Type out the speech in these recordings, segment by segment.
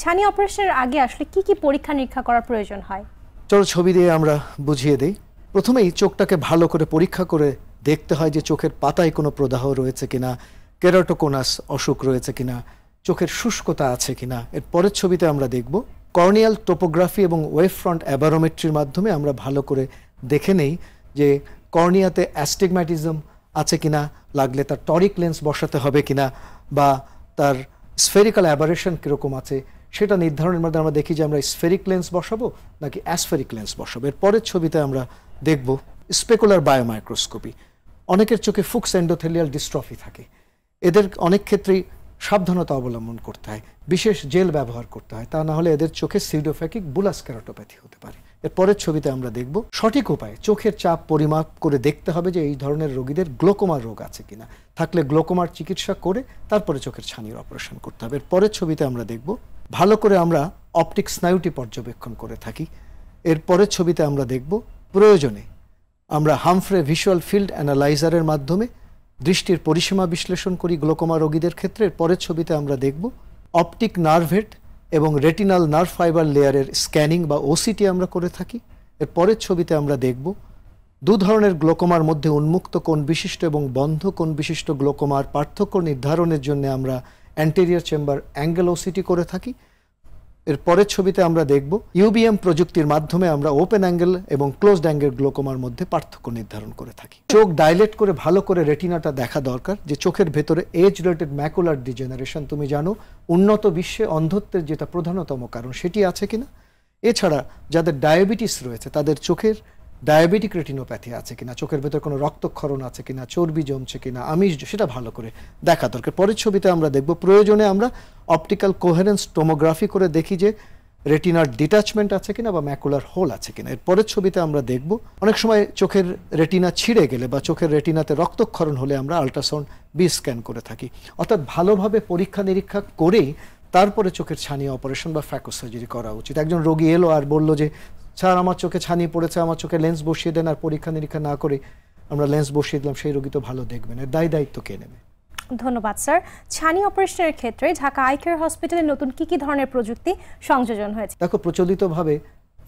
ছানি অপারেশনের আগে আসলে কি কি পরীক্ষা নিরীক্ষা করার প্রয়োজন হয়? চলো ছবি দিয়ে আমরা বুঝিয়ে দেই। প্রথমেই চোখটাকে ভালো করে পরীক্ষা করে দেখতে হয় যে চোখের পাতায় কোনো প্রদাহ রয়েছে কিনা, কেরাটোকোনাস অসুখ রয়েছে কিনা, চোখের শুষ্কতা আছে কিনা। এর পরের ছবিতে আমরা দেখব কর্নিয়াল টোপোগ্রাফি এবং ওয়েভ ফ্রন্ট অ্যাবারোমেট্রির মাধ্যমে আমরা ভালো করে দেখে নেই যে কর্নিয়াতে অ্যাস্টিগম্যাটিজম আছে কিনা, লাগলে তার টরিক লেন্স বসাতে হবে কিনা, বা তার স্ফেরিক্যাল অ্যাবারেশন কীরকম আছে সেটা নির্ধারণের মধ্যে আমরা দেখি যে আমরা স্ফেরিক লেন্স বসাবো নাকি অ্যাসফেরিক লেন্স বসাবো। এর পরের ছবিতে আমরা দেখব স্পেকুলার বায়োমাইক্রোস্কোপি। অনেকের চোখে ফুকস এন্ডোথেলিয়াল ডিস্ট্রফি থাকে, এদের অনেক ক্ষেত্রেই সাবধানতা অবলম্বন করতে হয়, বিশেষ জেল ব্যবহার করতে হয়, তা না হলে এদের চোখে সিউডোফ্যাকিক বুলাস কেরাটোপ্যাথি হতে পারে। এর পরের ছবিতে আমরা দেখব সঠিক উপায়ে চোখের চাপ পরিমাপ করে দেখতে হবে যে এই ধরনের রোগীদের গ্লোকোমার রোগ আছে কিনা, থাকলে গ্লোকোমার চিকিৎসা করে তারপরে চোখের ছানির অপারেশন করতে হবে। এর পরের ছবিতে আমরা দেখব ভালো করে আমরা অপটিক স্নায়ুটি পর্যবেক্ষণ করে থাকি। এর পরের ছবিতে আমরা দেখব প্রয়োজনে আমরা হামফ্রে ভিজুয়াল ফিল্ড অ্যানালাইজারের মাধ্যমে দৃষ্টির পরিসীমা বিশ্লেষণ করি গ্লোকোমা রোগীদের ক্ষেত্রে। এর পরের ছবিতে আমরা দেখব অপটিক নার্ভেট এবং রেটিনাল নার্ভ ফাইবার লেয়ারের স্ক্যানিং বা ওসিটি আমরা করে থাকি। এর পরের ছবিতে আমরা দেখব দু ধরনের গ্লোকোমার মধ্যে উন্মুক্ত কোণ বিশিষ্ট এবং বন্ধ কোণ বিশিষ্ট গ্লোকোমার পার্থক্য নির্ধারণের জন্য আমরা অ্যান্টেরিয়র চেম্বার অ্যাঙ্গেল ওসিটি করে থাকি। এর পরের ছবিতে আমরা দেখব ইউবিএম প্রযুক্তির মাধ্যমে আমরা ওপেন অ্যাঙ্গেল এবং ক্লোজড অ্যাঙ্গেল গ্লোকোমার মধ্যে পার্থক্য নির্ধারণ করে থাকি। চোখ ডাইলেট করে ভালো করে রেটিনাটা দেখা দরকার যে চোখের ভেতরে এজ রিলেটেড ম্যাকুলার ডিজেনারেশন, তুমি জানো উন্নত বিশ্বে অন্ধত্বের যেটা প্রধানতম কারণ সেটি আছে কিনা। এছাড়া যাদের ডায়াবেটিস রয়েছে তাদের চোখের ডায়াবেটিক রেটিনোপ্যাথি আছে কিনা, চোখের ভেতর কোনো রক্তক্ষরণ আছে কিনা, চর্বি জমছে কিনা, আমিষ সেটা ভালো করে দেখা দরকার। পরের ছবিতে আমরা দেখব প্রয়োজনে আমরা অপটিক্যাল কোহেরেন্স টোমোগ্রাফি করে দেখি যে রেটিনার ডিটাচমেন্ট আছে কিনা বা ম্যাকুলার হোল আছে কিনা। এর পরের ছবিতে আমরা দেখব অনেক সময় চোখের রেটিনা ছিঁড়ে গেলে বা চোখের রেটিনাতে রক্তক্ষরণ হলে আমরা আল্ট্রাসাউন্ড বি স্ক্যান করে থাকি। অর্থাৎ ভালোভাবে পরীক্ষা নিরীক্ষা করেই তারপরে চোখের ছানি অপারেশন বা ফ্যাকোস সার্জারি করা উচিত। একজন রোগী এলো আর বলল যে স্যার আমার চোখে ছানি পড়েছে, আমার চোখে লেন্স বসিয়ে দেন, আর পরীক্ষা নিরীক্ষা না করে আমরা লেন্স বসিয়ে দিলাম, সেই রোগী তো ভালো দেখবেন, এর দায়িত্ব কে নেবে? ধন্যবাদ স্যার। ছানি অপারেশনের ক্ষেত্রে ঢাকা আই কেয়ার হসপিটালে নতুন কি কি ধরনের প্রযুক্তি সংযোজন হয়েছে? দেখো, প্রচলিতভাবে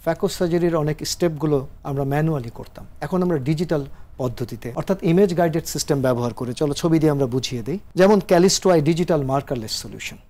ফ্যাকোস সার্জারির অনেক স্টেপগুলো আমরা ম্যানুয়ালি করতাম, এখন আমরা ডিজিটাল পদ্ধতিতে অর্থাৎ ইমেজ গাইডেড সিস্টেম ব্যবহার করে, চলো ছবি দিয়ে আমরা বুঝিয়ে দিই। যেমন Callisto I digital markerless solution.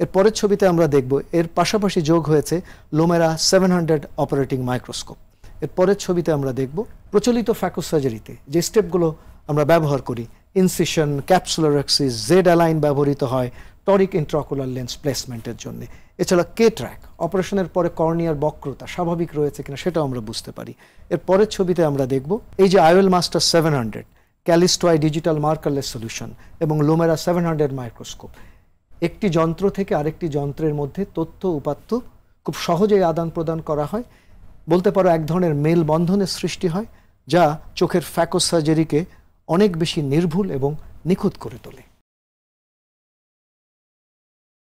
এর পরের ছবিতে আমরা দেখব এর পাশাপাশি যোগ হয়েছে লোমেরা 700 অপারেটিং মাইক্রোস্কোপ। এর পরের ছবিতে আমরা দেখব প্রচলিত ফ্যাকোস সার্জারিতে যে স্টেপগুলো আমরা ব্যবহার করি, ইনসিশন, ক্যাপসুলারেক্সিস, জেড অ্যালাইন ব্যবহৃত হয় টরিক ইন্ট্রাকুলার লেন্স প্লেসমেন্টের জন্য। এছাড়া কে ট্র্যাক, অপারেশনের পরে কর্নিয়ার বক্রতা স্বাভাবিক রয়েছে কিনা সেটাও আমরা বুঝতে পারি। এর পরের ছবিতে আমরা দেখব এই যে IOL master 700, Callisto I digital markerless solution এবং লোমেরা 700 মাইক্রোস্কোপ, একটি যন্ত্র থেকে আরেকটি যন্ত্রের মধ্যে তথ্য উপাত্ত খুব সহজেই আদান প্রদান করা হয়। বলতে পারো এক ধরনের মেলবন্ধনের সৃষ্টি হয় যা চোখের ফ্যাকোস সার্জারিকে অনেক বেশি নির্ভুল এবং নিখুঁত করে তোলে।